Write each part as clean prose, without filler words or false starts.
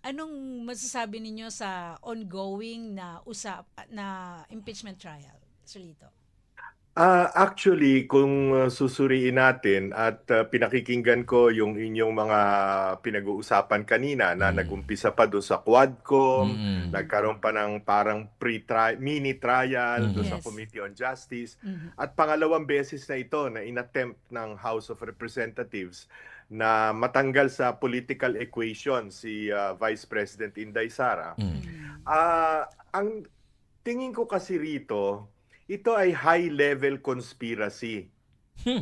Anong masasabi ninyo sa ongoing na impeachment trial, Sir Lito? Actually, kung susuriin natin at pinakikinggan ko yung inyong mga pinag-uusapan kanina na Mm. nag-umpisa pa doon sa Quadcom, Mm. nagkaroon pa ng parang mini trial doon Mm. sa Yes. Committee on Justice, Mhm. at pangalawang beses na ito na inattempt ng House of Representatives na matanggal sa political equation si Vice President Inday Sara. Mm. Mhm. Ang tingin ko kasi rito, ito ay high-level conspiracy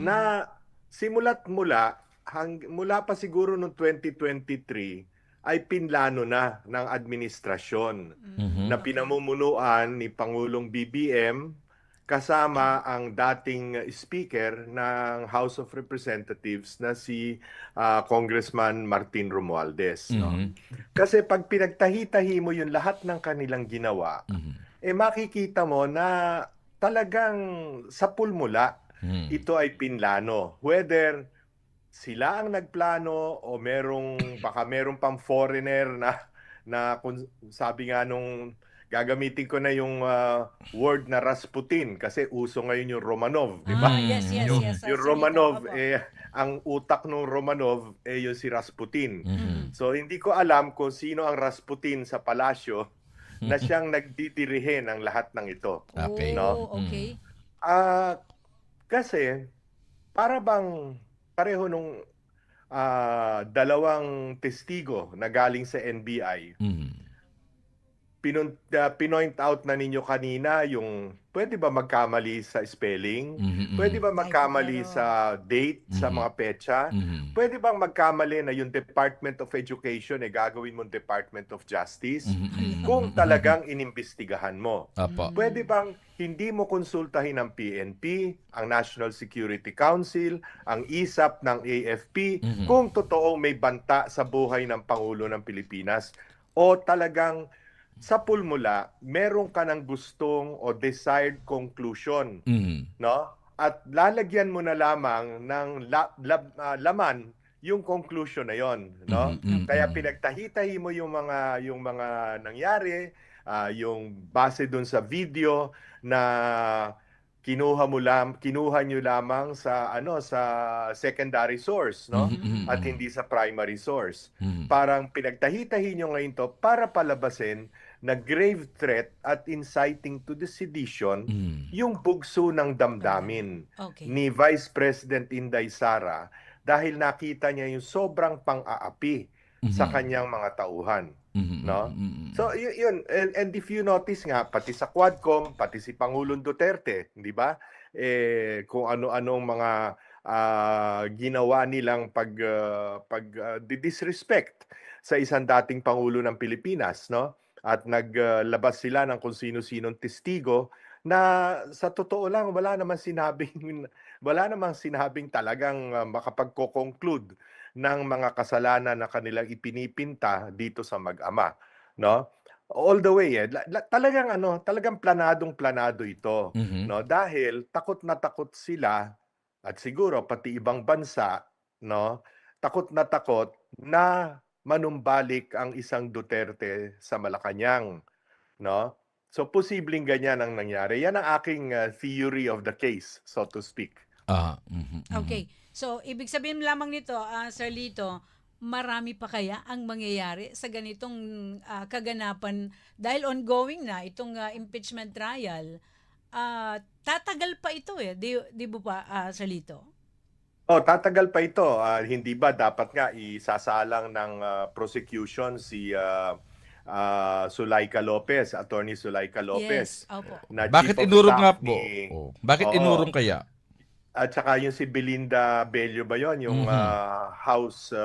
na simula't mula pa siguro noong 2023 ay pinlano na ng administrasyon Mhm. na pinamumunuan ni Pangulong BBM kasama ang dating speaker ng House of Representatives na si Congressman Martin Romualdez, no? Mhm. Kasi pag pinagtahi-tahi mo yung lahat ng kanilang ginawa, Mhm. makikita mo na talagang sa pulmula Mm. ito ay pinlano. Whether sila ang nagplano o baka merong pang foreigner na kung sabi nga nung gagamitin ko na yung word na Rasputin kasi uso ngayon yung Romanov, di ba? Yes, yes, Mm. yes, Yung Sir Lito. Romanov, Opo. ang utak ng Romanov yung si Rasputin. Mhm. So hindi ko alam kung sino ang Rasputin sa palasyo na siyang nagdidirihe ng lahat ng ito, Okay. no? Oh, okay. Ah, kasi para bang pareho nung dalawang testigo na galing sa NBI. Mm. Pinoint out na ninyo kanina yung pwede ba magkamali sa spelling? Mhm. Pwede ba magkamali Typo sa date, sa Mhm. mga petsa? Mhm. Pwede bang magkamali na yung Department of Education gagawin mong Department of Justice? Mhm. Kung talagang inimbestigahan mo. Apo. Pwede bang hindi mo konsultahin ang PNP, ang National Security Council, ang ISAP ng AFP, Mhm. kung totoong may banta sa buhay ng Pangulo ng Pilipinas? O talagang sa pulmula, meron ka ng gustong o desired conclusion, Mhm. no? At lalagyan mo na lamang ng laman yung conclusion na yon, no? Mhm. Kaya Mhm. pinagtahi-tahi mo yung mga nangyari, yung base dun sa video na kinuha nyo lamang sa secondary source, no? Mhm. At Mhm. hindi sa primary source. Mhm. Parang pinagtahi-tahi nyo ngayon to para palabasin na grave threat at inciting to the sedition Mhm. yung bugso ng damdamin Okay. ni Vice President Inday Sara dahil nakita niya yung sobrang pang-aapi sa Mhm. kanyang mga tauhan, Mhm. no? Mhm. So yun, and if you notice nga pati sa Quadcom, pati si Pangulong Duterte, di ba? Kung ano-anong mga ginawa nilang disrespect sa isang dating pangulo ng Pilipinas, no? At naglabas sila ng kung sino-sinong testigo na sa totoo lang wala namang sinabing talagang makapagko-conclude ng mga kasalanan na kanilang ipinipinta dito sa mag-ama, no? All the way talagang planadong-planado ito, Mhm. no? Dahil takot na takot sila at siguro pati ibang bansa, no? Takot na manumbalik ang isang Duterte sa Malacanang, no? So posibleng ganyan ang nangyari. Yan ang aking theory of the case, so to speak. Mhm. Mhm. Okay. So, ibig sabihin lamang nito, Sir Lito, marami pa kaya ang mangyayari sa ganitong kaganapan dahil ongoing na itong impeachment trial. Tatagal pa ito di ba pa, Sir Lito? Tatagal pa ito. Hindi ba dapat nga isasalang ng prosecution si Zulaika Lopez, Attorney Zulaika Yes, Lopez, opo. na Chief Bakit of inurong nga Staff po? ni... Oh. Bakit Oo. inurong kaya? At saka yung si Belinda Bello ba yon, yung Mhm. House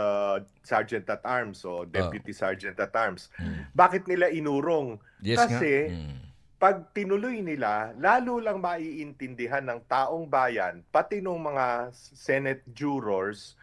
Sergeant at Arms o Oh. Deputy Sergeant at Arms. Mm. Bakit nila inurong? Yes nga. Kasi Mm. pag tinuloy nila, lalo lang maiintindihan ng taong bayan, pati ng mga Senate jurors,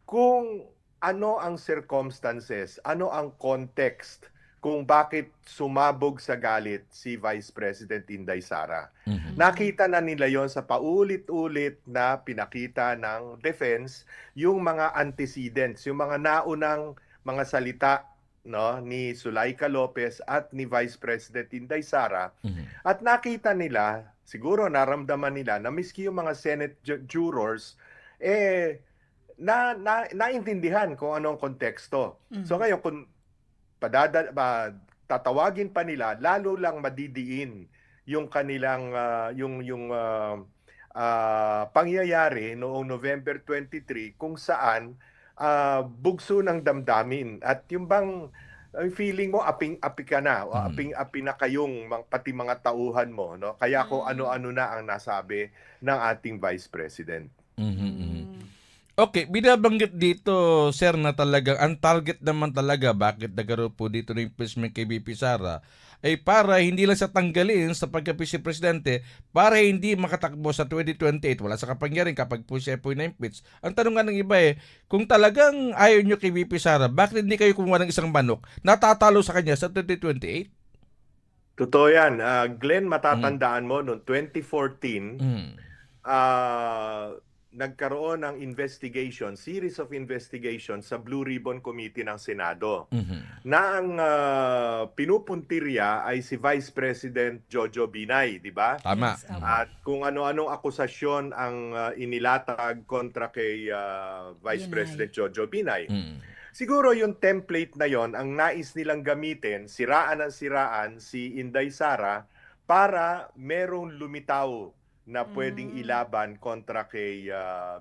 kung ano ang circumstances, ano ang context kung bakit sumabog sa galit si Vice President Inday Sara. Mhm. Nakita na nila yon sa paulit-ulit na pinakita ng defense, yung mga antecedents, yung mga naunang mga salita no, ni Zulaika Lopez at ni Vice President Inday Sara, Mhm. at nakita nila, siguro naramdaman nila na miski yung mga Senate jurors naintindihan kung anong konteksto. So Mhm. ngayon kung tatawagin pa nila, lalo lang madidiin yung kanilang pangyayari noong November 23 kung saan bugso ng damdamin at yung bang ang feeling mo aping-api ka na o Mhm. aping-api na kayong pati mga tauhan mo, no, kaya kung Mm. ano-ano na ang nasabi ng ating Vice President. Mhm, mhm. Mm. Okay, binabanggit dito, sir, na talagang ang target naman talaga, bakit nagkaroon po dito ng impeachment kay VP Sara, ay para hindi lang sa tanggalin sa pagka-vice presidente, para hindi makatakbo sa 2028, wala sa kapangyarihan kapag po siya po na-impeach. Ang tanong nga ng iba kung talagang ayaw nyo kay VP Sara, bakit hindi kayo kumuha ng isang manok natatalo sa kanya sa 2028? Totoo yan. Glenn, Mm. matatandaan mo, noong 2014, Mm. nagkaroon ng series of investigation sa Blue Ribbon Committee ng Senado Mhm. na ang pinupuntirya ay si Vice President Jojo Binay, di ba? Tama. Yes, opo. At kung ano-anong akusasyon ang inilatag kontra kay Vice Binay. President Jojo Binay. Mm. Siguro yung template na yon ang nais nilang gamitin, siraan ng siraan si Inday Sara para merong lumitaw na pwedeng ilaban kontra kay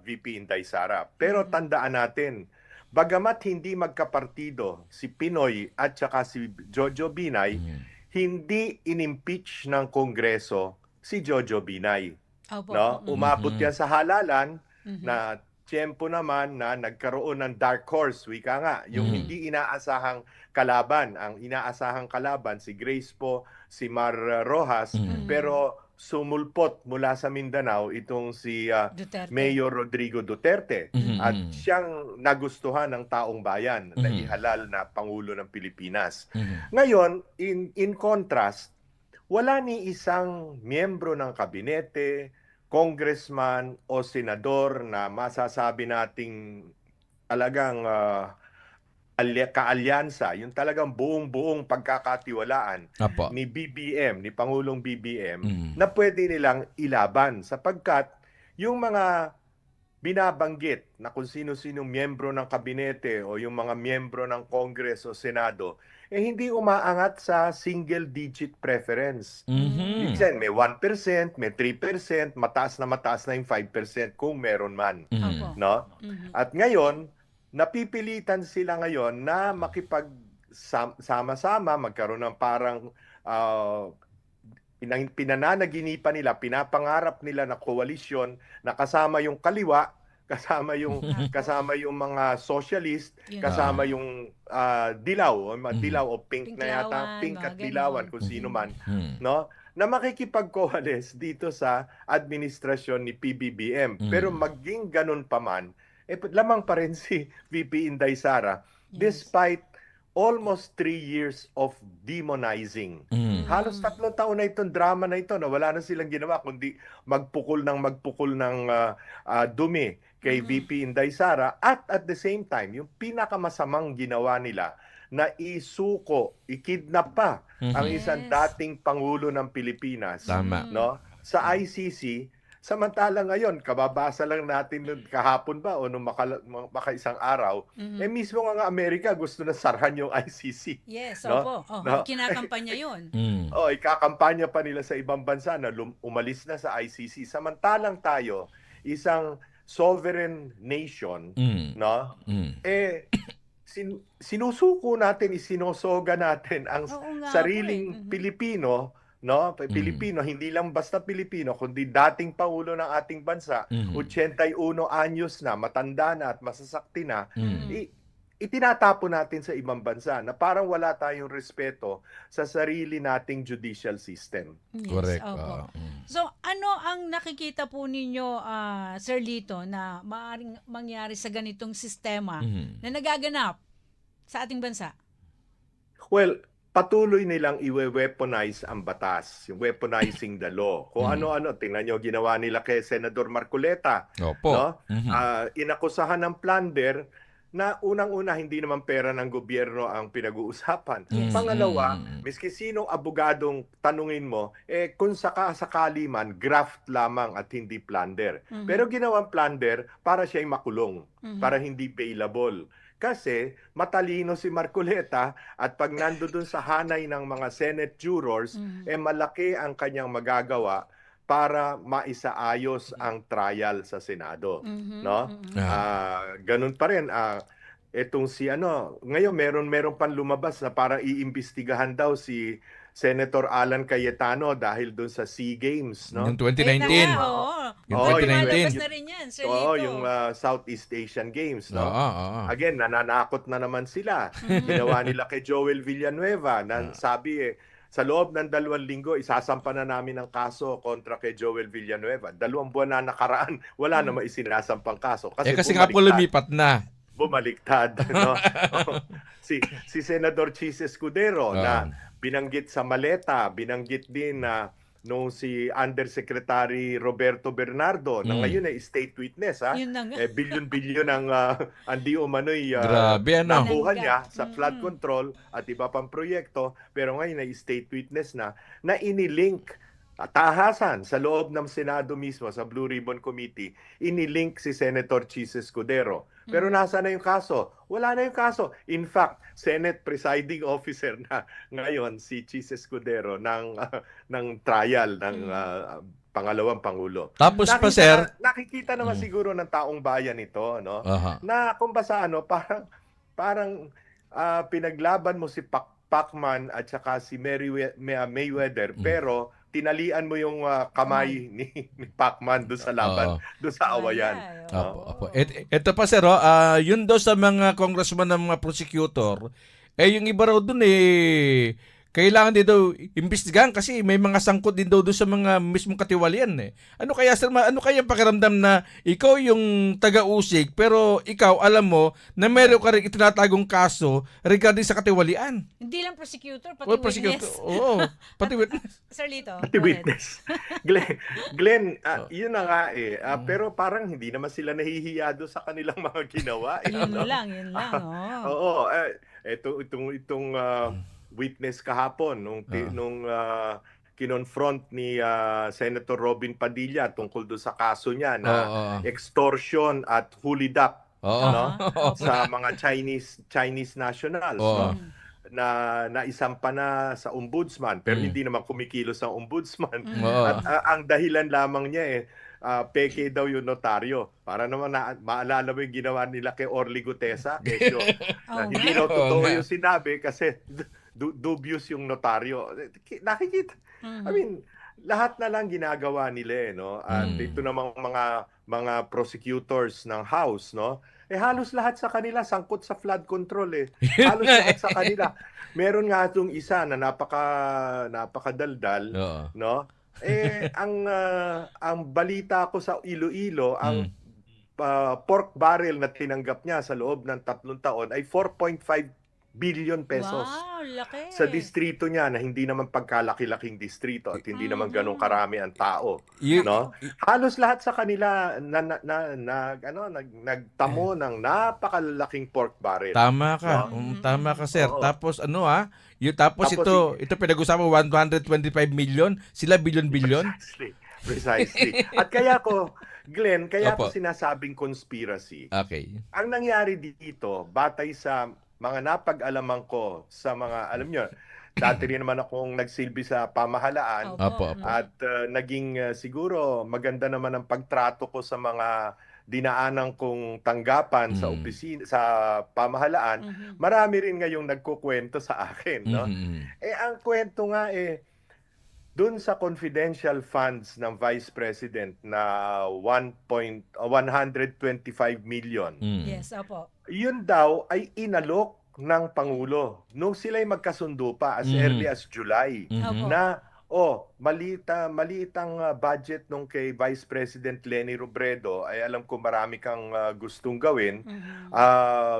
VP Inday Sara. Pero tandaan natin, bagamat hindi magkapartido si Pinoy at saka si Jojo Binay, Mhm. hindi inimpeach ng Kongreso si Jojo Binay. Opo. No? Umabot Mhm. yan sa halalan Mhm. na tiyempo naman na nagkaroon ng dark horse, wika nga, yung Mhm. hindi inaasahang kalaban. Ang inaasahang kalaban si Grace po, si Mar Rojas, Mhm. pero sumulpot mula sa Mindanao itong si Duterte. Mayor Rodrigo Duterte. Mhm. At siyang nagustuhan ng taong bayan na Mhm. ihalal na Pangulo ng Pilipinas. Mhm. Ngayon, in contrast, wala ni isang miyembro ng kabinete, congressman o senador na masasabi nating talagang kaalyansa, yung talagang buong-buong pagkakatiwalaan Apo. ni BBM, ni Pangulong BBM, Mhm. na pwede nilang ilaban sapagkat yung mga binabanggit na kung sino-sinong miyembro ng kabinete o yung mga miyembro ng Congress o Senado, hindi umaangat sa single-digit preference. Mhm. Minsan may 1%, may 3%, mataas na yung 5% kung meron man. Opo. Mhm. No? Mhm. At ngayon, napipilitan sila ngayon na makipagsama-sama, magkaroon ng parang pinananaginipan nila, pinapangarap nila na koalisyon na kasama yung kaliwa, kasama yung mga socialist, Yun. kasama yung dilaw o pink na yata, Pinklawan, pink at mga dilawan ganon. kung sino man, Mhm. no? Na makikipag-coalesce dito sa administrasyon ni PBBM. Pero maging ganun pa man, lamang pa rin si VP Inday Sara Yes. despite almost 3 years of demonizing. Mhm. Halos 3 taon na itong drama na ito na wala na silang ginawa kundi magpukol ng dumi kay VP Inday Sara at the same time, yung pinakamasamang ginawa nila na ikidnap pa ang isang Yes. dating Pangulo ng Pilipinas, Tama. no, sa ICC. Samantala ngayon, kababasa lang natin nun kahapon ba o nung maka isang araw, mismo nga Amerika gusto na sarhan yung ICC. Yes, No? opo. Oh, No? kinakampanya yun. Mhm. Ikakampanya pa nila sa ibang bansa na umalis na sa ICC. Samantalang tayo, isang sovereign nation, Mhm. no? Mhm. Sinusuko natin, isinosoga natin ang Oo nga sariling po eh. Pilipino, no? Pilipino, hindi lang basta Pilipino, kundi dating Pangulo ng ating bansa, 81 anyos na, matanda na at masasakti na, itinatapon natin sa ibang bansa na parang wala tayong respeto sa sarili nating judicial system. Yes, Correct. opo. Mhm. So, ano ang nakikita po ninyo, Sir Lito, na maaaring mangyari sa ganitong sistema Mhm. na nagaganap sa ating bansa? Well, patuloy nilang iwe-weaponize ang batas, yung weaponizing the law. Kung ano-ano, tingnan nyo, ginawa nila kay Senador Marcoleta. Opo. No? Mhm. Inakusahan ng plunder, na unang-una hindi naman pera ng gobyerno ang pinag-uusapan. Yes. Pangalawa, miski sinong abogadong tanungin mo, kung sakali man, graft lamang at hindi plunder. Pero ginawang plunder para siya'y makulong, para hindi bailable. Kasi matalino si Marcoleta at pag nandoon sa hanay ng mga Senate jurors, malaki ang kanyang magagawa para maisaayos ang trial sa Senado, no? Ganun pa rin etong si ngayon meron pang lumabas na para iimbestigahan daw si Senator Alan Cayetano dahil doon sa SEA Games, no? Yung Ayun 2019. na nga, oo. Yung Oo, 2019. Lumalabas na rin yan, Sir Lito. yung Southeast Asian Games, no? Oo. Again, nananakot na naman sila. Ginawa nila kay Joel Villanueva na sabi sa loob ng 2 linggo, isasampa na namin ang kaso kontra kay Joel Villanueva. 2 buwan na nakaraan, wala namang isinasampang kaso. Kasi nga po lumipat na. Bumaliktad. No? si Senador Chis Escudero na binanggit sa maleta, binanggit din na nung si Undersecretary Roberto Bernardo na ngayon ay state witness Yun na nga. bilyon-bilyon ang andi umano'y Grabe, nakuha Nangga. niya sa flood control at iba pang proyekto, pero ngayon ay state witness na inilink tahasan sa loob ng Senado mismo sa Blue Ribbon Committee, inilink si Senator Chis Escudero. Pero nasa na yung kaso? Wala na yung kaso. In fact, Senate presiding officer na ngayon si Chis Escudero ng trial ng pangalawang pangulo. Tapos pa, sir. Nakikita naman siguro ng taong bayan ito, no? Na kung basta parang pinaglaban mo si Pacman at saka si Mayweather, pero tinalian mo yung kamay ni Pacman doon sa laban, doon sa awayan. Opo. Ito pa, sir, yun daw sa mga congressman ng mga prosecutor, yung iba raw doon kailangan din daw imbestigahan kasi may mga sangkot din daw doon sa mga mismong katiwalian Ano kaya, sir, ano kaya pakiramdam na ikaw yung taga-usig pero ikaw alam mo na meron ka rin itinatagong kaso regarding sa katiwalian? Hindi lang prosecutor, pati Prosecutor. witness. Oo, pati witness. Sir Lito, Pati go ahead. witness. Glenn, yun na nga pero parang hindi naman sila nahihiya doon sa kanilang mga ginawa. Yun lang. Oo, itong witness kahapon nung kinonfront ni Senator Robin Padilla tungkol doon sa kaso niya na extortion at hulidap sa mga Chinese nationals, no? na isampa na sa ombudsman pero hindi naman kumikilos ang ombudsman. At ang dahilan lamang niya peke daw yung notaryo. Para naman maalala mo yung ginawa nila kay Orly Gutesa. Kesyo, hindi na totoo yung sinabi kasi dubious yung notaryo. Nakikita. I mean, lahat na lang ginagawa nila no. At ito namang mga prosecutors ng House, no. Halos lahat sa kanila sangkot sa flood control Halos lahat sa kanila. Meron nga itong isa na napakadaldal, no. Ang balita ko sa Iloilo, ang pork barrel na tinanggap niya sa loob ng 3 taon ay 4.5 billion pesos. Wow, laki. Sa distrito niya na hindi naman pagkalaki-laking distrito at hindi naman ganun karami ang tao, no? Halos lahat sa kanila nagtamo ng napakalalaking pork barrel. Tama ka. Tama ka, sir. Tapos tapos ito pinag-usapan 125 million, sila billion-billion. Precisely. At Glenn, ko sinasabing conspiracy. Okay. Ang nangyari dito, batay sa mga napag-alaman ko sa mga, alam nyo, dati rin naman akong nagsilbi sa pamahalaan. At naging siguro maganda naman ang pagtrato ko sa mga dinaanan kong tanggapan sa opisina, sa pamahalaan. Marami rin ngayong nagkukwento sa akin, no? Ang kwento nga doon sa confidential funds ng Vice President na 125 million. Yes, opo. Yun daw ay inalok ng Pangulo nung sila'y magkasundo pa as early as July na maliit ang budget nung kay Vice President Leni Robredo ay alam ko marami kang gustong gawin.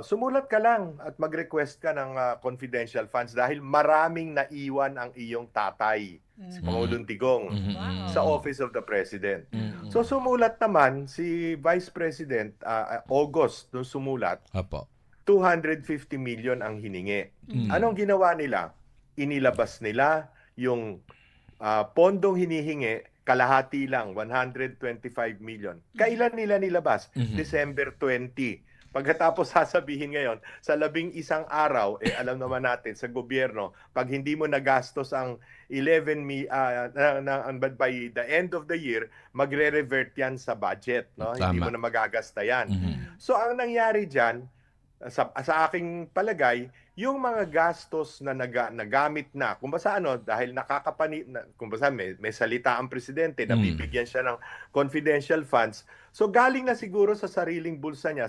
Sumulat ka lang at mag-request ka ng confidential funds dahil maraming naiwan ang iyong tatay, si Pangulong Digong, sa Office of the President. So sumulat naman si Vice President August nung sumulat. 250 million ang hiningi. Mm. Anong ginawa nila? Inilabas nila yung pondong hinihingi, kalahati lang, 125 million. Kailan nila nilabas? Mhm. December 20. Pagkatapos sasabihin ngayon, sa 11 araw, alam naman natin sa gobyerno, pag hindi mo nagastos ang 11 by the end of the year, magre-revert yan sa budget. No? Hindi mo Tama. na magagasta yan. Mhm. So ang nangyari dyan, sa aking palagay, yung mga gastos na nagamit na, kung basta dahil kung basta may salita ang presidente na bibigyan siya ng confidential funds, so galing na siguro sa sariling bulsa niya,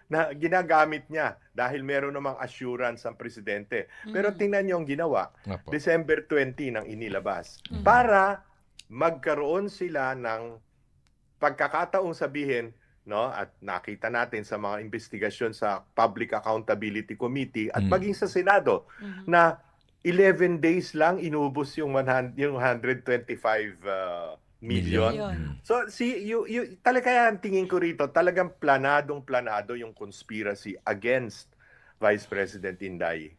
na ginagamit niya dahil meron namang assurance ang presidente. Pero tingnan niyo ang ginawa, Opo. December 20 nang inilabas, para magkaroon sila ng pagkakataong sabihin, no, at nakita natin sa mga investigasyon sa Public Accountability Committee at maging sa Senado na 11 days lang inubos yung 125 million. Million. So talaga yan, tingin ko rito, talagang planadong-planado yung conspiracy against Vice President Inday.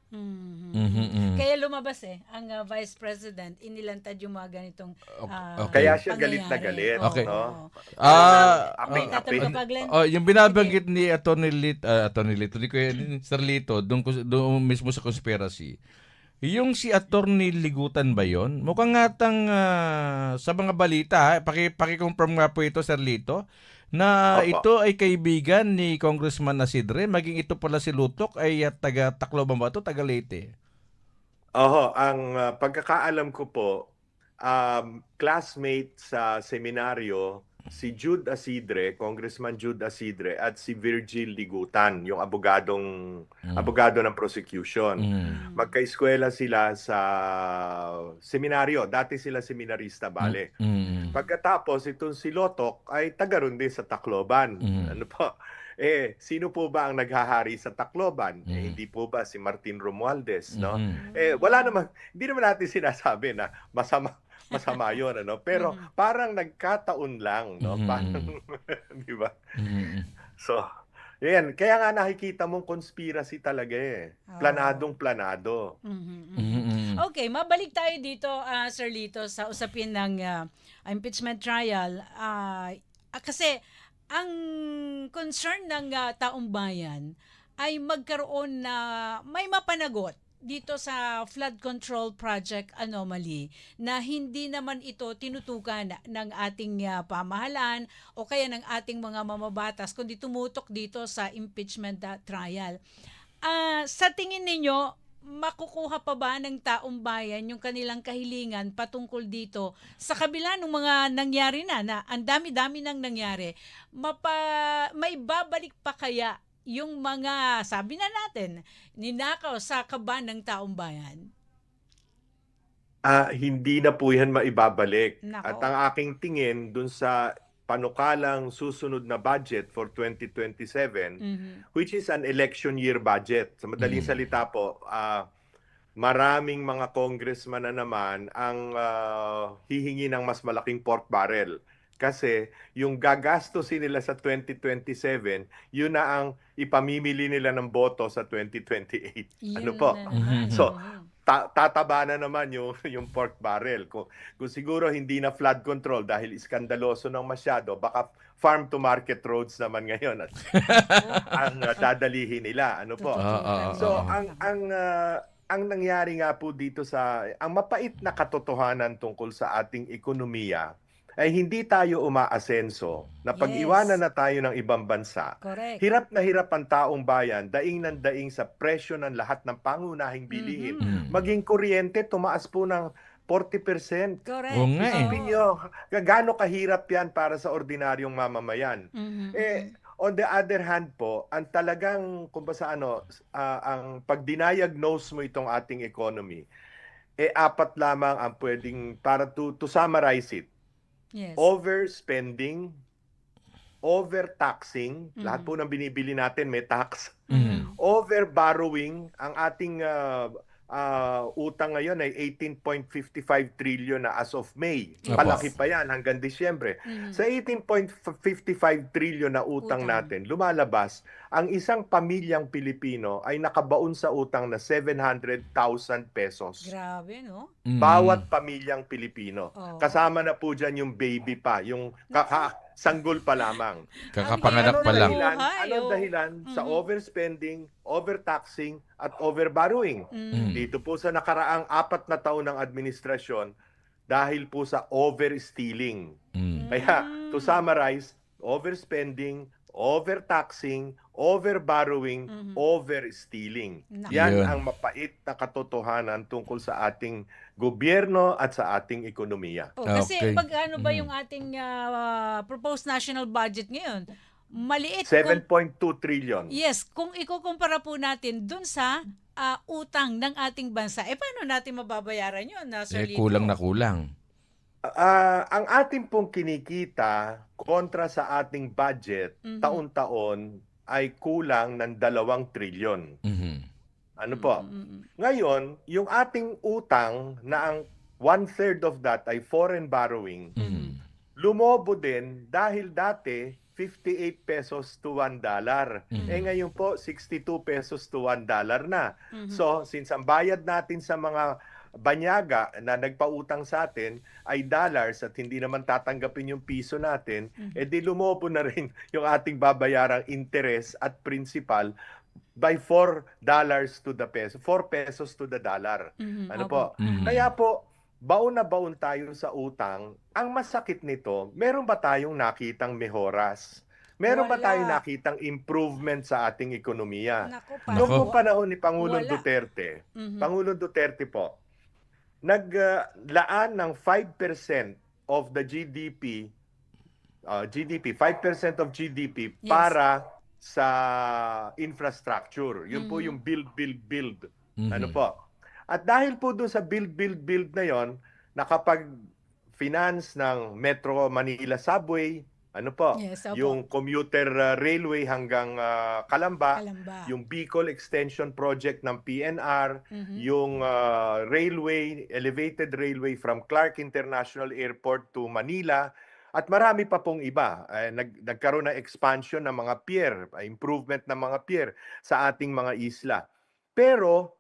Kaya lumabas ang Vice President, inilantad yung mga ganitong Okay. Kaya siya galit na pangyayari. galit. Okay. No? May tatanong ka pa, Glenn? Yung binabanggit ni Atty. Lito, di ko yan, Sir Lito, doon mismo sa conspiracy. Yung si Atty. Ligutan ba yon? Mukhang ngatang sa mga balita, paki-confirm nga po ito, Sir Lito, na Opo. ito ay kaibigan ni Congressman Asidre, maging ito pala si Lutok ay taga Tacloban ba ito, taga Leyte. Ang pagkakaalam ko po, classmate sa seminaryo, si Jude Asidre, Congressman Jude Asidre, at si Virgil Ligutan, yung abogado ng prosecution. Magkaeskwela sila sa seminaryo. Dati sila seminarista, bale. Pagkatapos, itong si Lotok ay taga ron din sa Tacloban. Ano po? Sino po ba ang naghahari sa Tacloban? Hindi po ba si Martin Romualdez, no? Wala naman, hindi naman natin sinasabi na masama yun, pero parang nagkataon lang, no? Parang, di ba? So, yan. Kaya nga nakikita mong conspiracy talaga Planadong-planado. Okay, mabalik tayo dito, Sir Lito, sa usapin ng impeachment trial. Kasi ang concern ng taong bayan ay magkaroon na may mapanagot dito sa flood control project anomaly na hindi naman ito tinutukan ng ating pamahalaan o kaya ng ating mga mamabatas kundi tumutok dito sa impeachment trial. Sa tingin ninyo, makukuha pa ba ng taong bayan yung kanilang kahilingan patungkol dito sa kabila ng mga nangyari na ang dami-dami nang nangyari, may babalik pa kaya yung mga, sabi na natin, ninakaw sa kaban ng taong bayan? Hindi na po yan maibabalik. Nako. At ang aking tingin dun sa panukalang susunod na budget for 2027, which is an election year budget. Sa madaling salita po, maraming mga congressman na naman ang hihingi ng mas malaking pork barrel. Kasi yung gagastusin nila sa 2027, yun na ang ipamimili nila ng boto sa 2028. Ano Yun po? na naman. So, tataba na naman yung pork barrel. Kung siguro hindi na flood control dahil iskandaloso ng masyado, baka farm to market roads naman ngayon at ang dadalihin nila. Ano po? So, ang nangyari nga po dito ang mapait na katotohanan tungkol sa ating ekonomiya ay hindi tayo umaasenso na pag-iwanan na tayo ng ibang bansa. Correct. Hirap na hirap ang taong bayan, daing ng daing sa presyo ng lahat ng pangunahing bilihin. Maging kuryente, tumaas po ng 40%. Correct. Oo nga eh. Isipin nyo, gaano kahirap yan para sa ordinaryong mamamayan. On the other hand po, ang talagang, ang pag-diagnose mo itong ating economy, apat lamang ang pwedeng, para to summarize it. Yes. Overspending, overtaxing, lahat po ng binibili natin may tax. Overborrowing, ang ating utang ngayon ay 18.55 trillion na as of May. Opo. Palaki pa yan hanggang Disyembre. Sa 18.55 trillion na utang Utang. natin, lumalabas, ang isang pamilyang Pilipino ay nakabaon sa utang na 700,000 pesos. Grabe, no? Bawat pamilyang Pilipino. Oo. Kasama na po dyan yung baby pa, yung sanggol pa lamang. Kakapanganak Ang pa lang. hirap. Buhay, Anong oh. dahilan sa overspending, overtaxing, at overborrowing? Dito po sa nakaraang 4 na taon ng administrasyon, dahil po sa overstealing. Kaya, to summarize, overspending, overtaxing, overborrowing, overstealing. Yan Yun. ang mapait na katotohanan tungkol sa ating gobyerno at sa ating ekonomiya. Oh, kasi Okay. pag ano ba yung ating proposed national budget ngayon? Maliit. 7.2 trillion. Yes, kung ikukumpara po natin dun sa utang ng ating bansa, paano natin mababayaran yun, Sir Lito? Kulang na kulang. Ang ating pong kinikita kontra sa ating budget taon-taon ay kulang ng 2 trilyon. Ano po? Ngayon, yung ating utang na ang 1/3 of that ay foreign borrowing, lumobo din dahil dati 58 pesos to $1. Ngayon po 62 pesos to $1 na. So, since ang bayad natin sa mga banyaga na nagpautang sa atin ay dollars at hindi naman tatanggapin yung piso natin, di lumobo na rin yung ating babayarang interest at principal by $4 to the peso, 4 pesos to the dollar. Ano po? Kaya po, baon na baon tayo sa utang. Ang masakit nito, meron ba tayong nakitang mehoras? Meron ba Wala. tayong nakitang improvement sa ating ekonomiya? Naku, Noong Nako. po panahon ni Pangulong Wala. Duterte, Pangulong Duterte po, naglaan ng 5% of the GDP, 5% of GDP Yes. para sa infrastructure. Yun po yung build. Ano po? At dahil po doon sa build na yon, nakapag-finance ng Metro Manila Subway, ano po? Yes, opo. Yung commuter railway hanggang Calamba, Kalamba. yung Bicol Extension Project ng PNR, yung elevated railway from Clark International Airport to Manila, at marami pa pong iba. Nagkaroon ng expansion ng mga pier, improvement ng mga pier sa ating mga isla. Pero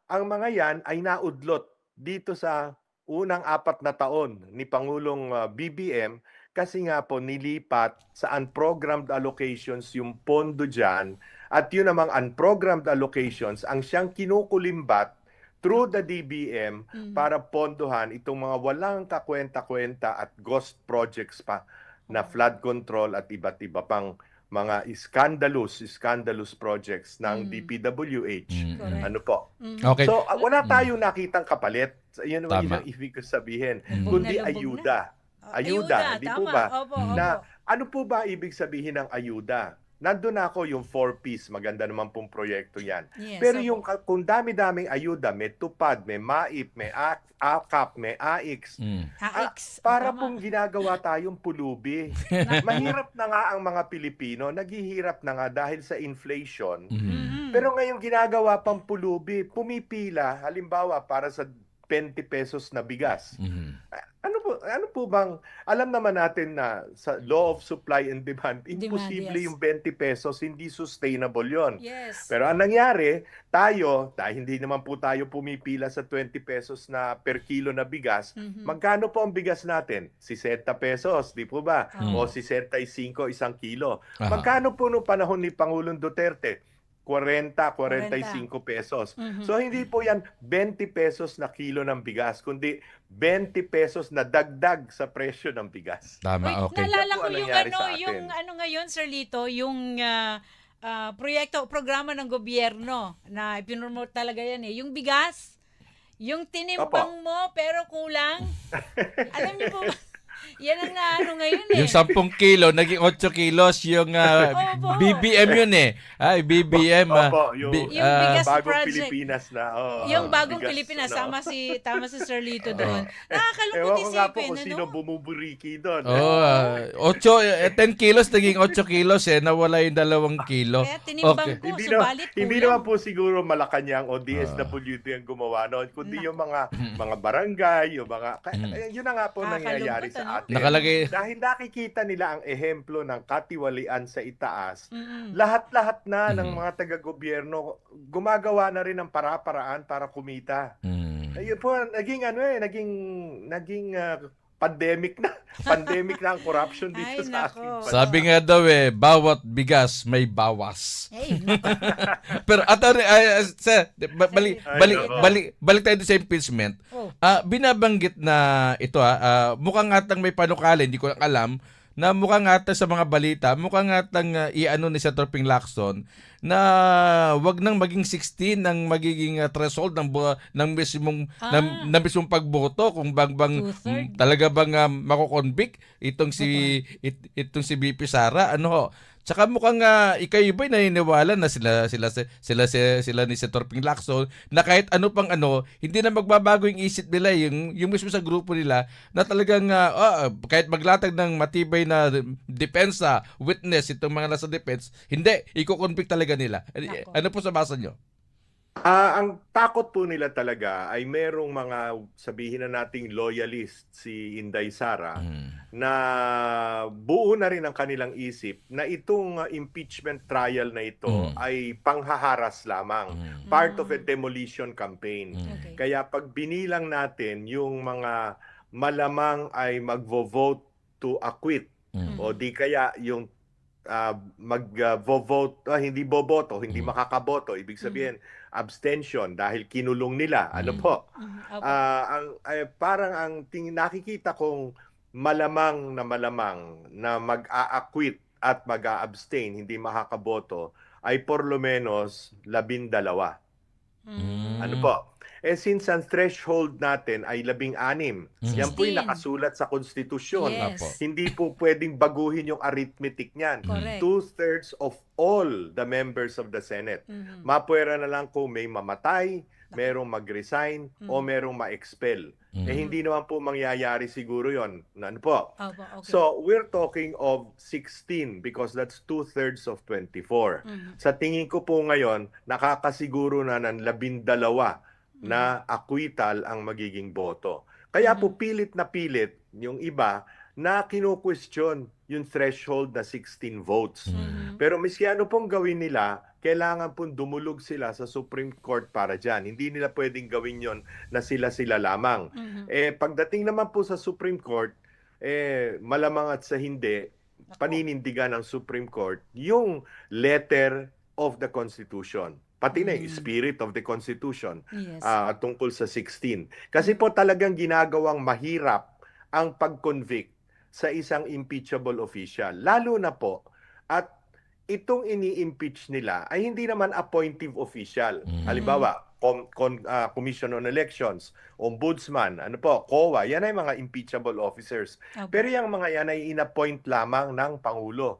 ang mga yan ay naudlot dito sa unang 4 na taon ni Pangulong BBM kasi nga po nilipat sa unprogrammed allocations yung pondo dyan, at yun namang unprogrammed allocations ang siyang kinukulimbat through the DBM para pondohan itong mga walang kakwenta-kwenta at ghost projects pa na flood control at iba't iba pang mga scandalous projects ng DPWH. Correct. Ano po? Okay. So, wala tayong nakitang kapalit. Yun naman Tama. yung ibig ko sabihin. Lubog Kundi na lubog ayuda. Ayuda, di po tama. ba? Opo, Na opo. ano po ba ibig sabihin ng ayuda? Nandun ako yung 4Ps, maganda naman pong proyekto yan. Yes, Pero opo. yung kung dami-daming ayuda, may TUPAD, may MAIP, may AKAP, may AIX, AX. para Tama. pong ginagawa tayong pulubi. Mahirap na nga ang mga Pilipino, naghihirap na nga dahil sa inflation. Pero ngayong ginagawa pang pulubi, pumipila, halimbawa para sa 20 pesos na bigas. Ano po bang, alam naman natin na sa law of supply and demand, imposible yes. yung 20 pesos, hindi sustainable yon. Yes. Pero ang nangyari, tayo, dahil hindi naman po tayo pumipila sa 20 pesos na per kilo na bigas, magkano po ang bigas natin? 60 pesos, di po ba? O 65 isang kilo. Aha. Magkano po noong panahon ni Pangulong Duterte? 45 pesos. So hindi po yan 20 pesos na kilo ng bigas, kundi 20 pesos na dagdag sa presyo ng bigas. Tama, Wait, okay. naalala Yan po ko ang yung nangyari sa atin. yung ngayon, Sir Lito, yung programa ng gobyerno na ipinopromote talaga yan yung bigas, yung tinimpang mo pero kulang. Alam niyo po ba? Yan ang ano ngayon eh. Yung 10 kilo, naging 8 kilos. Yung Opo. BBM yun eh. Ay, BBM. Opo, yung, Yung bigas bagong project. Pilipinas na. Yung bagong bigas, Pilipinas, ano. tama si Sir Lito doon. Ewan Nakakalungkot ko nga po isipin, kung sino ano? bumuburiki doon. Oh, 10 kilos, naging 8 kilos eh. Nawala yung 2 kilo. Kaya tinimbang Okay. ko, Hindi subalit hindi kulang. naman po siguro Malacanang o DSWD ang gumawa noon, kundi yung mga barangay, yung mga yun na nga po nangyayari Nakakalungkot, sa ano? atin. Nakalagay. Dahil nakikita nila ang ehemplo ng katiwalian sa itaas. Mm-mm. Lahat-lahat na ng mga taga-gobyerno gumagawa na rin ng para-paraan para kumita. Mm. Ayun po, naging pandemic na ang corruption dito Ay, sa nako. ating bansa. Sabi nga daw eh, bawat bigas may bawas. Ay, nako. Pero sir, balik tayo sa impeachment. Oh. Binabanggit na ito mukhang atang may panukala, hindi ko lang alam, na mukhang ata sa mga balita, mukhang atang iano ni Senator Ping Lacson na wag nang maging 16 ang magiging threshold ng mismong ng mismong pagboto kung Two-third. talaga bang mako-convict itong si BP Sara, ano ho. Tsaka mukhang ikay ba'y naniniwala na sila ni Senator Ping Lacson na kahit ano pang ano, hindi na magbabago yung isip nila, yung mismo sa grupo nila na talagang kahit maglatag ng matibay na depensa, witness itong mga nasa defense, hindi, iko-convict talaga nila. Nako. Ano po sa basa nyo? Ang takot po nila talaga ay merong mga, sabihin na nating loyalist si Inday Sara na buo na rin ang kanilang isip na itong impeachment trial na ito ay panghaharas lamang. Part of a demolition campaign. Okay. Kaya pag binilang natin yung mga malamang ay magvo-vote to acquit o di kaya yung mag-vote, hindi boboto, hindi makakaboto, ibig sabihin abstention dahil kinulong nila. Ano po? Opo. Parang nakikita kong malamang na mag-a-acquit at mag-a-abstain, hindi makakaboto, ay por lo menos 12. Ano po? Since ang threshold natin ay 16, yan po yung 16. nakasulat sa konstitusyon. Yes. Apo. Hindi po pwedeng baguhin yung arithmetic niyan. Correct. 2/3 of all the members of the Senate. Mapwera na lang kung may mamatay, merong mag-resign, o merong ma-expel. Hindi naman po mangyayari siguro yon. Ano po? Opo, okay. So, we're talking of 16 because that's 2/3 of 24. Sa tingin ko po ngayon, nakakasiguro na ng 12 na acquittal ang magiging boto. Kaya po pilit na pilit yung iba na kino-question yung threshold na 16 votes. Pero miski ano pong gawin nila, kailangan pong dumulog sila sa Supreme Court para dyan. Hindi nila pwedeng gawin yon na sila lamang. Pagdating naman po sa Supreme Court, malamang at sa hindi, paninindigan ng Supreme Court yung letter of the Constitution. Pati na yung spirit of the Constitution Yes. tungkol sa 16. Kasi po talagang ginagawang mahirap ang pag-convict sa isang impeachable official. Lalo na po, at itong ini-impeach nila ay hindi naman appointive official. Halimbawa, Commission on Elections, Ombudsman, COA, yan ay mga impeachable officers. Opo. Pero yung mga yan ay inappoint lamang ng Pangulo.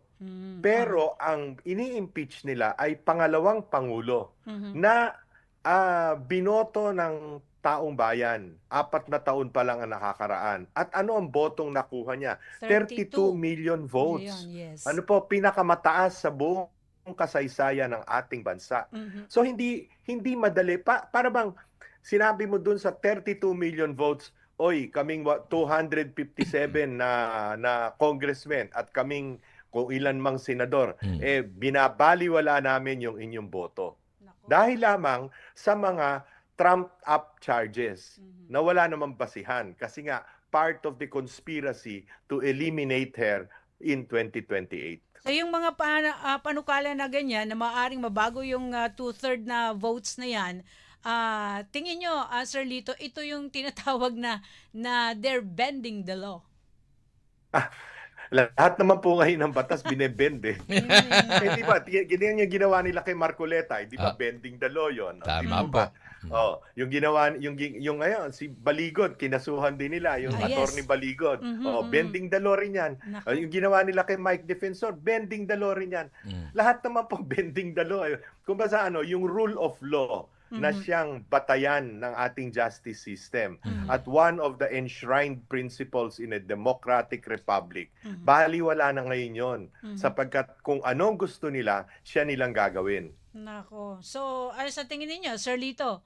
Pero ang ini-impeach nila ay pangalawang pangulo na binoto ng taong bayan. 4 na taon pa lang ang nakakaraan. At ano ang botong nakuha niya? 32 million votes. Yes. Ano po, pinakamataas sa buong kasaysayan ng ating bansa. So hindi madali para bang sinabi mo dun sa 32 million votes, oy, kaming 257 na congressmen at kaming kung ilan mang senador, binabaliwala namin yung inyong boto. Nako. Dahil lamang sa mga trumped-up charges na wala namang basihan. Kasi nga, part of the conspiracy to eliminate her in 2028. So yung mga panukala na ganyan na maaaring mabago yung 2/3 na votes na yan, tingin nyo, Sir Lito, ito yung tinatawag na they're bending the law. Lahat naman po ngayon ng batas binebend eh. Di ba? Ganyan yung ginawa nila kay Marcoleta. Di ba? Bending the law yun. Tama Di ba? Oh, yung ginawa yung ngayon si Baligod kinasuhan din nila yung Yes. attorney Baligod. Oh, Mhm. bending the law rin 'yan. Naku. Yung ginawa nila kay Mike Defensor, bending the law rin 'yan. Lahat naman po bending the law. Kumbaga yung rule of law na siyang batayan ng ating justice system at one of the enshrined principles in a democratic republic. Baliwala na ngayon 'yon sapagkat kung anong gusto nila, siya nilang gagawin. Nako. So, ano sa tingin ninyo, Sir Lito,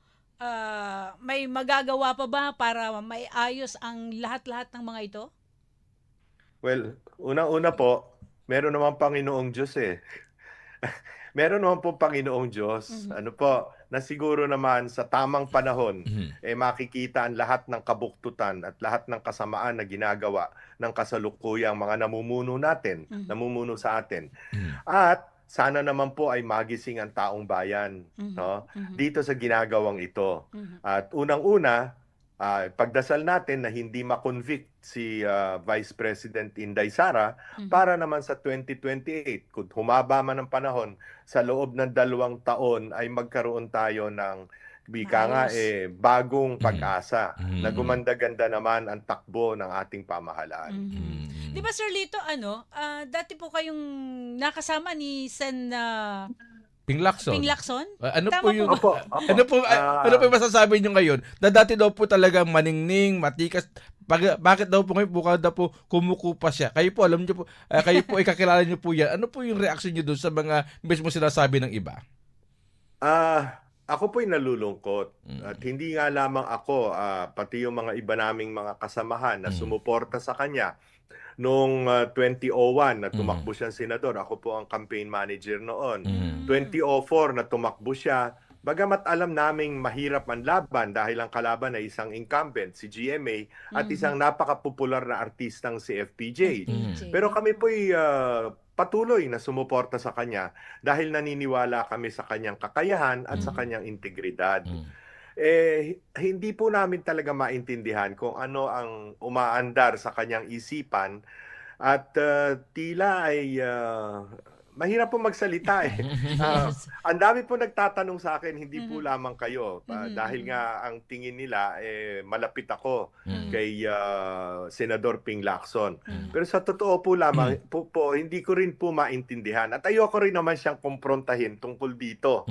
may magagawa pa ba para maiayos ang lahat-lahat ng mga ito? Well, unang-una po, meron naman Panginoong Diyos eh. Meron naman po Panginoong Diyos. Ano po, na siguro naman sa tamang panahon, makikita ang lahat ng kabuktutan at lahat ng kasamaan na ginagawa ng kasalukuyang mga namumuno natin, namumuno sa atin. At sana naman po ay magising ang taong bayan, no? Dito sa ginagawang ito. At unang-una, pagdasal natin na hindi ma-convict si Vice President Inday Sara para naman sa 2028, kung humaba man ang panahon, sa loob ng 2 taon ay magkaroon tayo ng Maayos. bagong pag-asa na gumanda-ganda naman ang takbo ng ating pamahalaan. Di ba, Sir Lito, dati po kayong nakasama ni Sen Pinglacson. Pinglacson? Ano Tama po yung po Opo, opo. ano po yung masasabi niyo ngayon? Na dati daw po talaga maningning, matikas. Bakit daw po ngayon bukod daw po kumukupa siya? Kayo po alam niyo po, kayo po ikakilala niyo po yan. Ano po yung reaksyon niyo doon sa mga mismo sinasabi ng iba? Ako po'y nalulungkot at hindi nga lamang ako, pati yung mga iba naming mga kasamahan na sumuporta sa kanya noong 2001 na tumakbo siyang senador. Ako po ang campaign manager noon. 2004 na tumakbo siya. Bagamat alam naming mahirap ang laban dahil ang kalaban ay isang incumbent, si GMA, at isang napakapopular na artistang si FPJ. Pero kami po'y patuloy na sumuporta sa kanya dahil naniniwala kami sa kanyang kakayahan at sa kanyang integridad. Hindi po namin talaga maintindihan kung ano ang umaandar sa kanyang isipan at tila ay mahirap po magsalita eh. Ang dami po nagtatanong sa akin, hindi po lamang kayo, dahil nga ang tingin nila malapit ako kay Senador Ping Lacson. Pero sa totoo po lamang po, hindi ko rin po maintindihan at ayoko rin naman siyang kumprontahin tungkol dito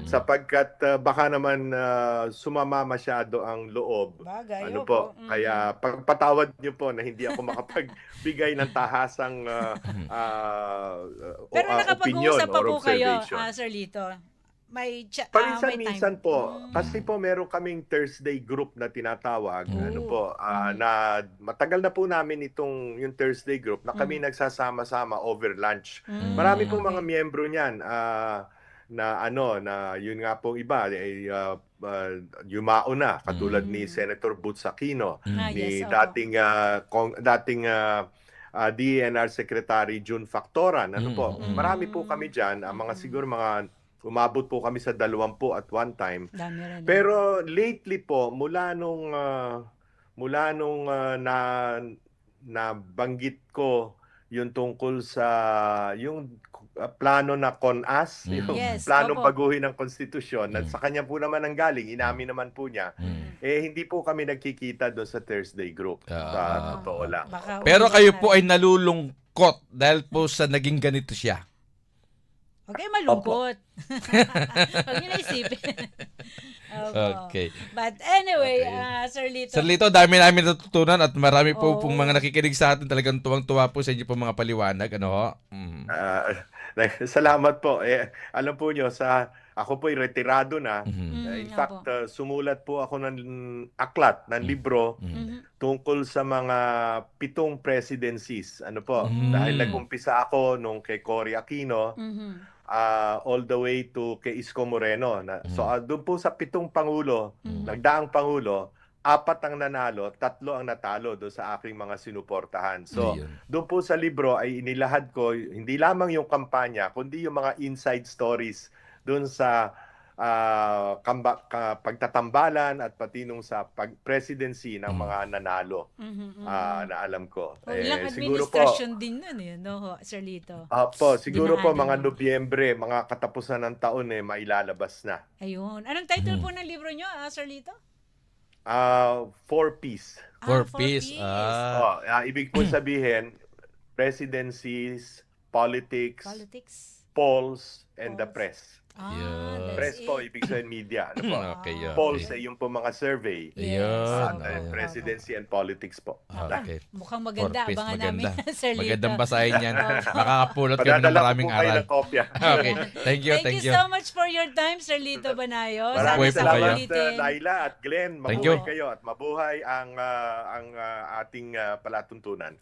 sapagkat baka naman sumama masyado ang loob. Bagay, Ano opo. po, kaya pagpatawad niyo po na hindi ako makapagbigay ng tahasang Pero opinion nakapag-uusap pa or po kayo, observation. Sir Lito. May may time. Paminsan-minsan po, kasi po meron kaming Thursday group na tinatawag, ano po, na matagal na po namin yung Thursday group na kami nagsasama-sama over lunch. Marami pong mga miyembro niyan na yun nga pong iba yumao na katulad ni Senator Butz Aquino, ni Yes, opo. dating DENR Secretary June Factoran, ano po. Marami po kami diyan, siguro mga umabot po kami sa 20 at one time. Dami rin. Pero lately po mula nung nabanggit ko yung tungkol sa yung plano na CONAS, yung Yes, planong opo. baguhin ng konstitusyon, at sa kanya po naman ang galing, inamin naman po niya, hindi po kami nagkikita doon sa Thursday group. Sa totoo lang. Baka Pero umiwas kayo na. po ay nalulungkot dahil po sa naging ganito siya. Okay, malungkot. Huwag niyo naisipin. Opo. Okay. But anyway, Okay. Sir Lito. Sir Lito, dami namin natutunan at marami po pong mga nakikinig sa atin. Talagang tuwang-tuwa po sa inyo po mga paliwanag. Ano ho? Salamat po. Alam po nyo, ako po ay retirado na. In fact, opo. sumulat po ako ng aklat, ng libro tungkol sa mga 7 presidencies. Ano po? Dahil nag-umpisa ako nung kay Cory Aquino, all the way to kay Isko Moreno. So doon po sa 7 pangulo, nagdaang pangulo, 4 ang nanalo, 3 ang natalo doon sa aking mga sinuportahan. So Ayun. doon po sa libro ay inilahad ko hindi lamang yung kampanya, kundi yung mga inside stories doon sa pagtatambalan at pati nung sa presidency ng mga nanalo na alam ko. O, ilang Siguro po, administrasyon din nun no, Sir Lito? siguro po mga Dinaanan mo. Nobyembre, mga katapusan ng taon mailalabas na. Ayun. Anong title po ng libro nyo, Sir Lito? 4Ps. For Four peace. Ps. Ibig po sabihin, presidencies, politics, polls, and the Polls. press. Yeah. Press po, ibig sabihin media. Ano po? Okay, yeah. Polls, yung po mga survey. Ayun. Presidency and politics po. Okay. Mukhang maganda. For peace, Abangan maganda. namin, Sir Lito. Magandang basahin yan. Makakapulot kami ng Padadala ko maraming po kayo aral. ng kopya. Okay. Thank you. Thank you so much for your time, Sir Lito Banayo. Maraming Sana sa salamat, ulitin. Laila at Glenn. Thank Mabuhay you. kayo at mabuhay ang ating palatuntunan.